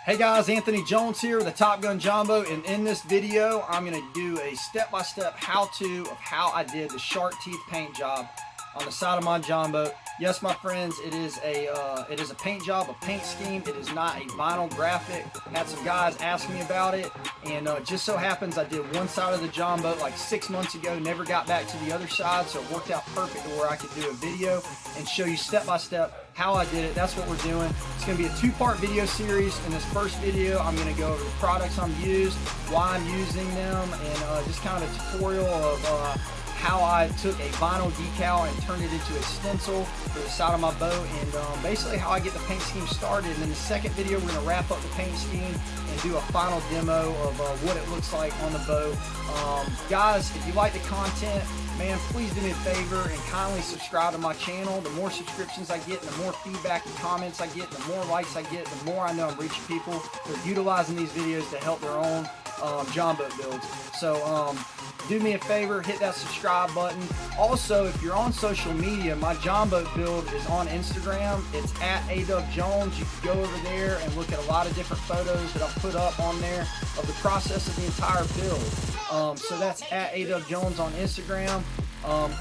Hey guys, Anthony Jones here with the Top Gun Jumbo, and in this video I'm going to do a step-by-step how-to of how I did the shark teeth paint job on the side of my Jumbo. Yes, my friends, it is a paint job, a paint scheme. It is not a vinyl graphic. Had some guys ask me about it, and just so happens I did one side of the Jumbo like 6 months ago, never got back to the other side, so it worked out perfect to where I could do a video and show you step-by-step how I did it. That's what we're doing. It's going to be a two-part video series. In this first video, I'm going to go over the products I'm used, why I'm using them, and just kind of a tutorial of how I took a vinyl decal and turned it into a stencil for the side of my boat, and basically how I get the paint scheme started. And in the second video, we're going to wrap up the paint scheme and do a final demo of what it looks like on the boat. Guys, if you like the content, man, please do me a favor and kindly subscribe to my channel. The more subscriptions I get, and the more feedback and comments I get, the more likes I get, the more I know I'm reaching people who are utilizing these videos to help their own John boat builds. So do me a favor, hit that subscribe button. Also, if you're on social media, my John boat build is on Instagram. It's at @AWJones. You can go over there and look at a lot of different photos that I've put up on there of the process of the entire build. So that's at @AWJones on Instagram.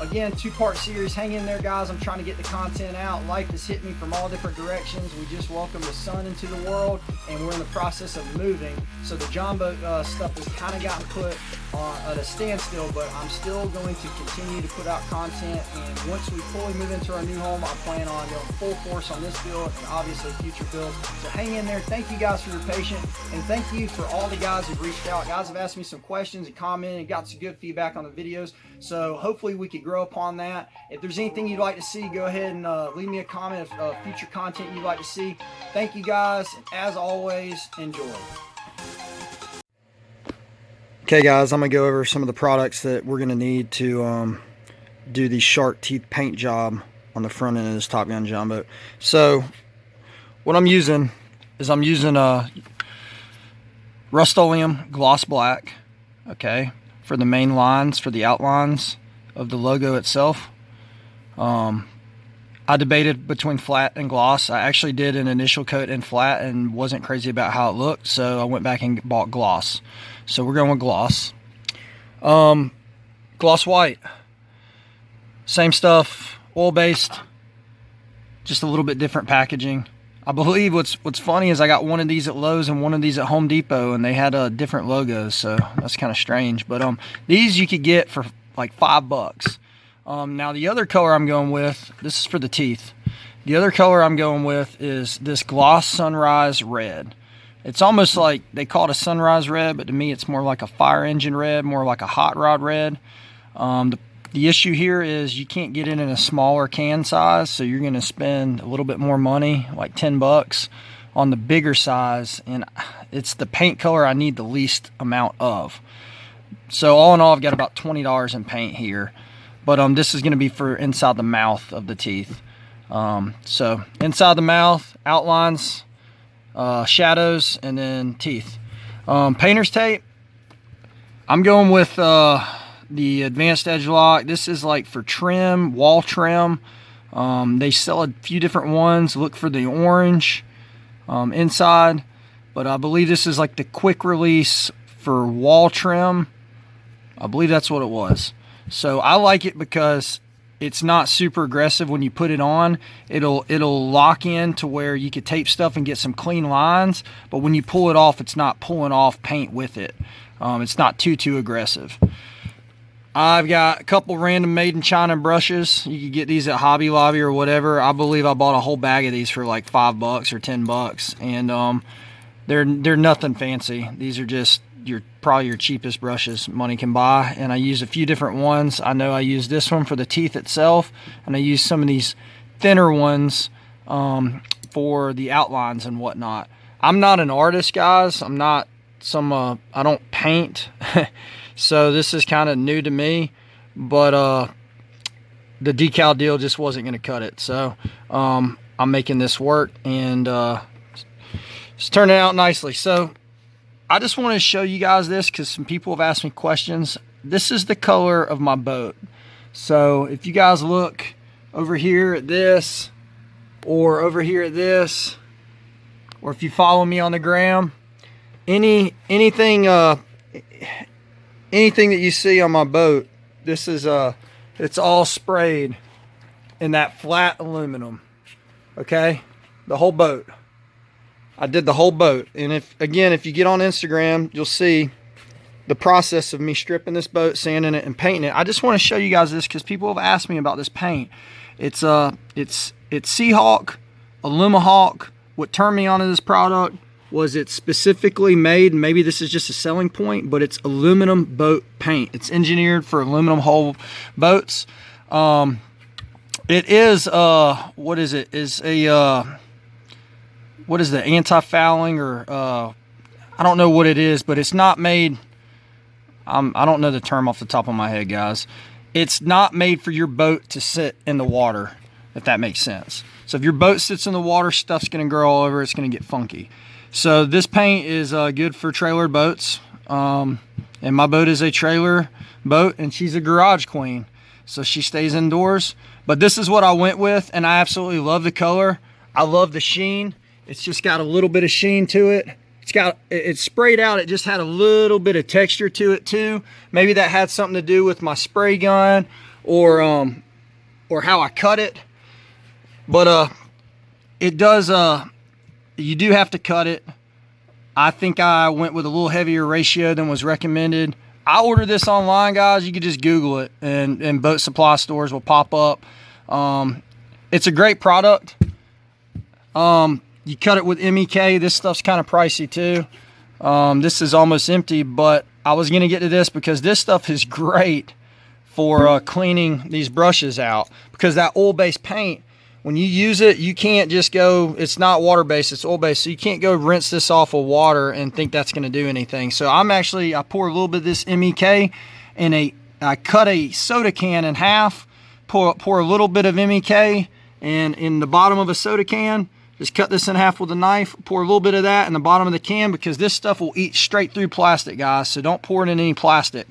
Again, two-part series. Hang in there, guys. I'm trying to get the content out. Life has hit me from all different directions. We just welcomed the sun into the world, and we're in the process of moving. So the John boat stuff has kind of gotten put at a standstill, but I'm still going to continue to put out content. And once we fully move into our new home, I plan on going full force on this build and obviously future builds. So hang in there. Thank you guys for your patience, and thank you for all the guys who've reached out. Guys have asked me some questions and commented and got some good feedback on the videos. So hopefully we could grow upon that. If there's anything you'd like to see, go ahead and leave me a comment of future content you'd like to see. Thank you guys, and as always, enjoy. Okay guys, I'm gonna go over some of the products that we're gonna need to do the shark teeth paint job on the front end of this Top Gun Jumbo. So what I'm using is I'm using a Rust-Oleum gloss black, okay, for the main lines, for the outlines of the logo itself. I debated between flat and gloss. I actually did an initial coat in flat and wasn't crazy about how it looked, so I went back and bought gloss. So we're going with gloss. Gloss white, same stuff, oil-based, just a little bit different packaging. I believe what's funny is I got one of these at Lowe's and one of these at Home Depot, and they had different logos, so that's kind of strange. But these you could get for like $5. Now the other color I'm going with, this is for the teeth. The other color I'm going with is this Gloss Sunrise Red. It's almost like they call it a sunrise red, but to me it's more like a fire engine red, more like a hot rod red. The issue here is you can't get it in a smaller can size, so you're going to spend a little bit more money, like $10 on the bigger size, and it's the paint color I need the least amount of. So all in all, I've got about $20 in paint here, but this is going to be for inside the mouth of the teeth. So inside the mouth, outlines, shadows, and then teeth. Painter's tape, I'm going with the Advanced Edge Lock. This is like for trim, wall trim. They sell a few different ones. Look for the orange inside, but I believe this is like the quick release for wall trim. I believe that's what it was. So I like it because it's not super aggressive when you put it on. It'll lock in to where you could tape stuff and get some clean lines, but when you pull it off, it's not pulling off paint with it. It's not too aggressive. I've got a couple random made in China brushes. You can get these at Hobby Lobby or whatever. I believe I bought a whole bag of these for like $5 or $10, and they're nothing fancy. These are just probably your cheapest brushes money can buy, and I use a few different ones. I know I use this one for the teeth itself, and I use some of these thinner ones for the outlines and whatnot. I'm not an artist, guys. I'm not I don't paint. So this is kind of new to me, but the decal deal just wasn't going to cut it. So I'm making this work, and it's turning out nicely. So I just want to show you guys this because some people have asked me questions. This is the color of my boat. So if you guys look over here at this, or over here at this, or if you follow me on the gram, anything that you see on my boat, this is it's all sprayed in that flat aluminum. Okay, the whole boat. I did the whole boat. And if you get on Instagram, you'll see the process of me stripping this boat, sanding it, and painting it. I just want to show you guys this because people have asked me about this paint. It's Seahawk, Alumahawk. What turned me onto this product was it's specifically made, maybe this is just a selling point, but it's aluminum boat paint. It's engineered for aluminum hull boats. It is what is it? Is a what is the anti-fouling, or I don't know what it is, but it's not made, I don't know the term off the top of my head, guys. It's not made for your boat to sit in the water, if that makes sense. So if your boat sits in the water, stuff's gonna grow all over, it's gonna get funky. So this paint is good for trailer boats. And my boat is a trailer boat, and she's a garage queen, so she stays indoors. But this is what I went with, and I absolutely love the color. I love the sheen. It's just got a little bit of sheen to it. It's sprayed out. It just had a little bit of texture to it too. Maybe that had something to do with my spray gun or how I cut it. But it does. You do have to cut it. I think I went with a little heavier ratio than was recommended. I ordered this online, guys. You could just Google it, and boat supply stores will pop up. It's a great product. You cut it with MEK. This stuff's kind of pricey too. This is almost empty, but I was going to get to this because this stuff is great for cleaning these brushes out, because that oil-based paint, when you use it, you can't just go, it's not water-based, it's oil-based, so you can't go rinse this off of water and think that's going to do anything. So I pour a little bit of this MEK in I cut a soda can in half, pour a little bit of MEK, and in the bottom of a soda can, just cut this in half with a knife, pour a little bit of that in the bottom of the can, because this stuff will eat straight through plastic, guys, so don't pour it in any plastic.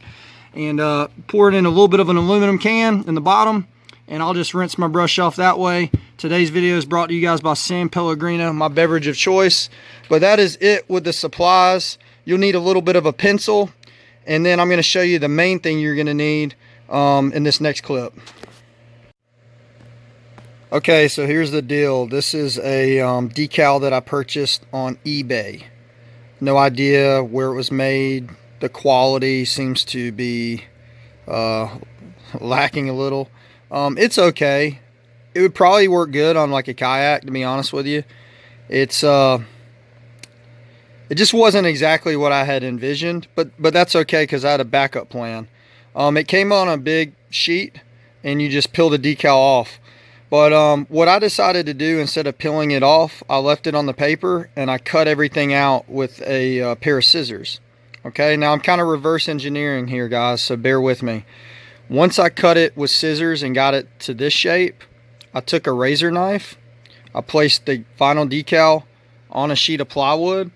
And pour it in a little bit of an aluminum can in the bottom, and I'll just rinse my brush off that way. Today's video is brought to you guys by San Pellegrino, my beverage of choice. But that is it with the supplies. You'll need a little bit of a pencil, and then I'm going to show you the main thing you're going to need in this next clip. Okay, so here's the deal. This is a decal that I purchased on eBay. No idea where it was made. The quality seems to be lacking a little. It's okay. It would probably work good on like a kayak, to be honest with you. It just wasn't exactly what I had envisioned, but that's okay because I had a backup plan. It came on a big sheet, and you just peel the decal off. But what I decided to do, instead of peeling it off, I left it on the paper and I cut everything out with a pair of scissors. Okay, now I'm kind of reverse engineering here, guys, so bear with me. Once I cut it with scissors and got it to this shape, I took a razor knife, I placed the final decal on a sheet of plywood,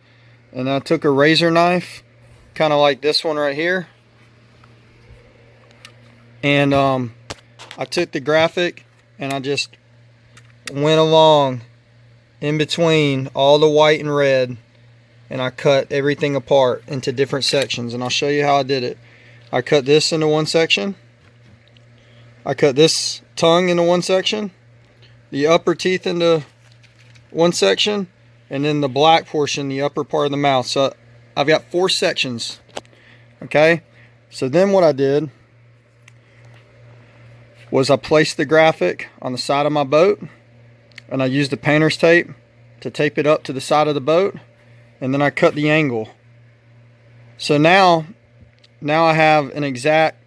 and I took a razor knife, kind of like this one right here, and I took the graphic and I just went along in between all the white and red, and I cut everything apart into different sections, and I'll show you how I did it. I cut this into one section, I cut this tongue into one section, the upper teeth into one section, and then the black portion, the upper part of the mouth. So I've got 4 sections. Okay, so then what I did was I placed the graphic on the side of my boat, and I used the painter's tape to tape it up to the side of the boat, and then I cut the angle. So now I have an exact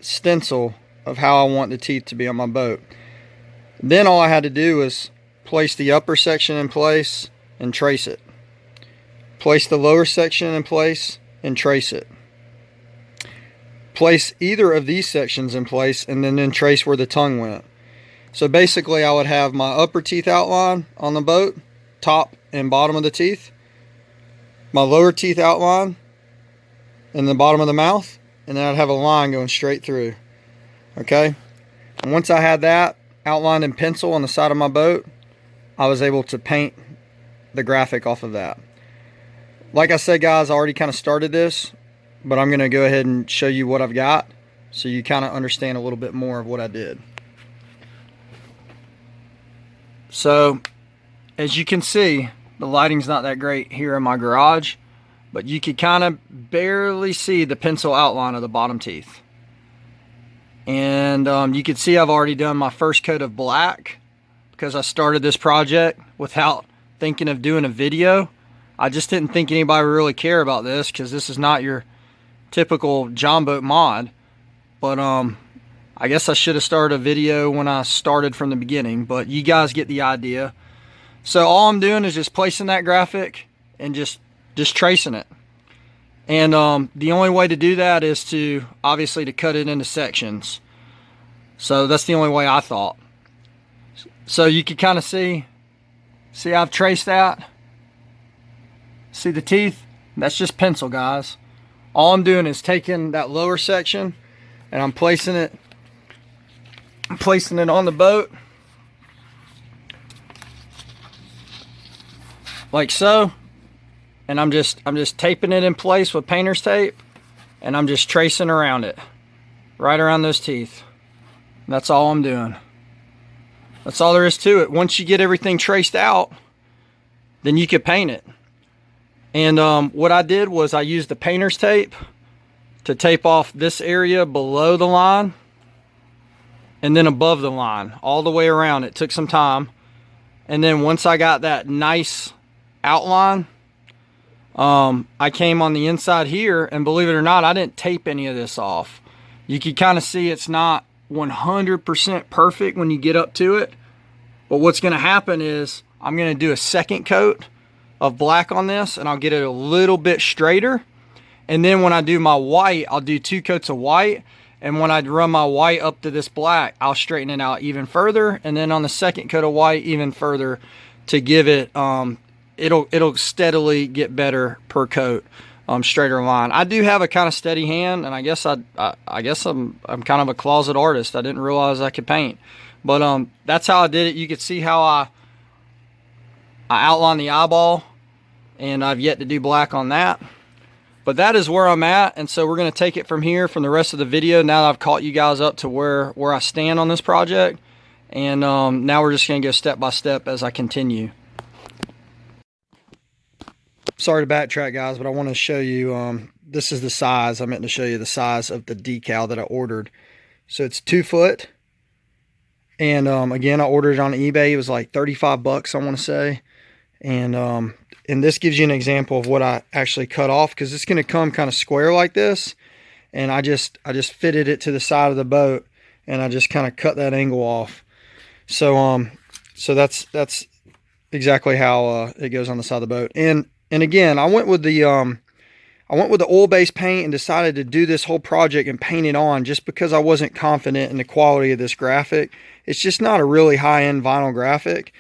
stencil of how I want the teeth to be on my boat. Then all I had to do was place the upper section in place and trace it. Place the lower section in place and trace it. Place either of these sections in place and then trace where the tongue went. So basically I would have my upper teeth outline on the boat, top and bottom of the teeth, my lower teeth outline in the bottom of the mouth, and then I'd have a line going straight through. Okay, and once I had that outlined in pencil on the side of my boat, I was able to paint the graphic off of that. Like I said, guys, I already kind of started this, but I'm going to go ahead and show you what I've got so you kind of understand a little bit more of what I did. So, as you can see, the lighting's not that great here in my garage, but you can kind of barely see the pencil outline of the bottom teeth. And you can see I've already done my first coat of black because I started this project without thinking of doing a video. I just didn't think anybody would really care about this because this is not your typical John Boat mod. But I guess I should have started a video when I started from the beginning, but you guys get the idea. So all I'm doing is just placing that graphic and just tracing it. And the only way to do that is to obviously to cut it into sections. So that's the only way I thought. So you can kind of see I've traced that. See the teeth? That's just pencil, guys. All I'm doing is taking that lower section and I'm placing it on the boat like so. And I'm just taping it in place with painter's tape, and I'm just tracing around it, right around those teeth. And that's all I'm doing. That's all there is to it. Once you get everything traced out, then you can paint it. And what I did was I used the painter's tape to tape off this area below the line and then above the line, all the way around. It took some time. And then once I got that nice outline, I came on the inside here, and believe it or not, I didn't tape any of this off. You can kind of see it's not 100% perfect when you get up to it. But what's going to happen is I'm going to do a second coat of black on this, and I'll get it a little bit straighter. And then when I do my white, I'll do 2 coats of white. And when I run my white up to this black, I'll straighten it out even further. And then on the second coat of white, even further, to give it it'll steadily get better per coat, straighter line. I do have a kind of steady hand, and I guess I'm kind of a closet artist. I didn't realize I could paint, but that's how I did it. You could see how I outlined the eyeball, and I've yet to do black on that. But that is where I'm at, and so we're going to take it from here from the rest of the video. Now that I've caught you guys up to where I stand on this project, and now we're just going to go step by step as I continue. Sorry to backtrack, guys, but I want to show you, this is the size. I meant to show you the size of the decal that I ordered. So it's 2 foot. And again, I ordered it on eBay. It was like 35 bucks, I want to say. And this gives you an example of what I actually cut off, because it's going to come kind of square like this. And I just fitted it to the side of the boat, and I just kind of cut that angle off. So so that's exactly how it goes on the side of the boat. And again, I went with the oil-based paint and decided to do this whole project and paint it on just because I wasn't confident in the quality of this graphic. It's just not a really high-end vinyl graphic,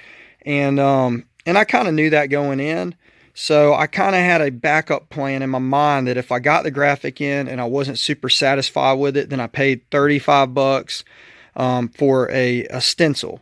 and I kind of knew that going in. So I kind of had a backup plan in my mind that if I got the graphic in and I wasn't super satisfied with it, then I paid 35 bucks for a stencil.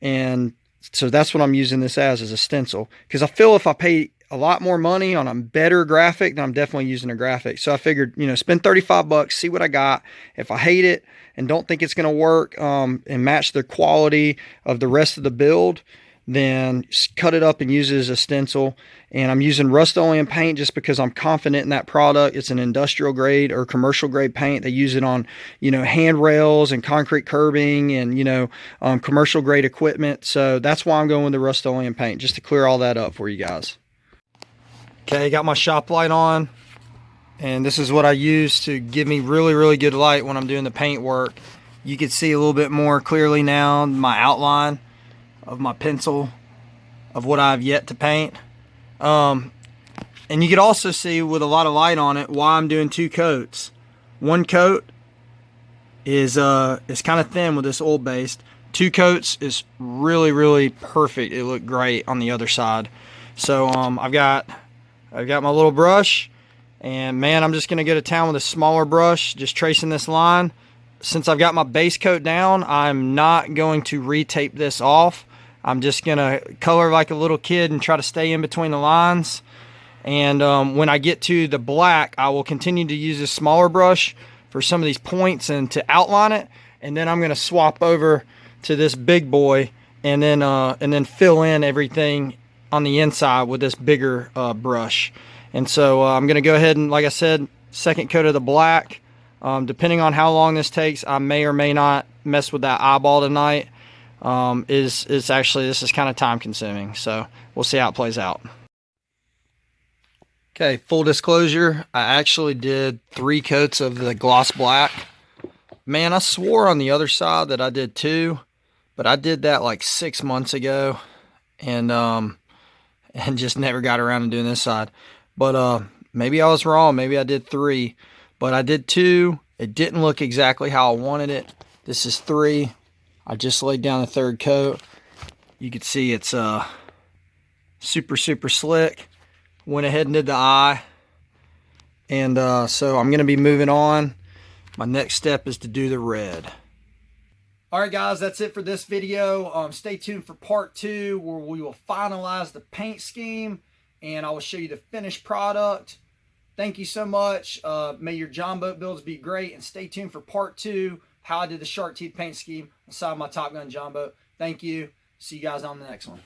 And so that's what I'm using this as a stencil, because I feel if I pay a lot more money on a better graphic, then I'm definitely using a graphic. So I figured, spend 35 bucks, see what I got. If I hate it and don't think it's going to work and match the quality of the rest of the build, then cut it up and use it as a stencil. And I'm using Rust-Oleum paint just because I'm confident in that product. It's an industrial grade or commercial grade paint. They use it on, handrails and concrete curbing and, commercial grade equipment. So that's why I'm going with the Rust-Oleum paint, just to clear all that up for you guys. Okay, got my shop light on, and this is what I use to give me really, really good light when I'm doing the paint work. You can see a little bit more clearly now my outline of my pencil of what I've yet to paint. And you can also see with a lot of light on it why I'm doing 2 coats. One coat is kind of thin with this oil-based. 2 coats is really, really perfect. It looked great on the other side. So I've got my little brush, and man, I'm just gonna go to town with a smaller brush, just tracing this line. Since I've got my base coat down, I'm not going to retape this off. I'm just gonna color like a little kid and try to stay in between the lines. And when I get to the black, I will continue to use this smaller brush for some of these points and to outline it. And then I'm gonna swap over to this big boy and then fill in everything on the inside with this bigger brush. And so I'm gonna go ahead and, like I said, second coat of the black. Depending on how long this takes, I may or may not mess with that eyeball tonight. This is kind of time consuming, so we'll see how it plays out. Okay, full disclosure, I actually did 3 coats of the gloss black. Man, I swore on the other side that I did 2, but I did that like 6 months ago, and just never got around to doing this side. But maybe I was wrong, maybe I did 3, but I did 2. It didn't look exactly how I wanted it. This is 3. I just laid down the 3rd coat. You can see it's super slick. Went ahead and did the eye. And so I'm going to be moving on. My next step is to do the red. Alright guys, that's it for this video. Stay tuned for part 2 where we will finalize the paint scheme and I will show you the finished product. Thank you so much. May your John Boat builds be great, and stay tuned for part 2, how I did the shark teeth paint scheme inside my Top Gun John Boat. Thank you. See you guys on the next one.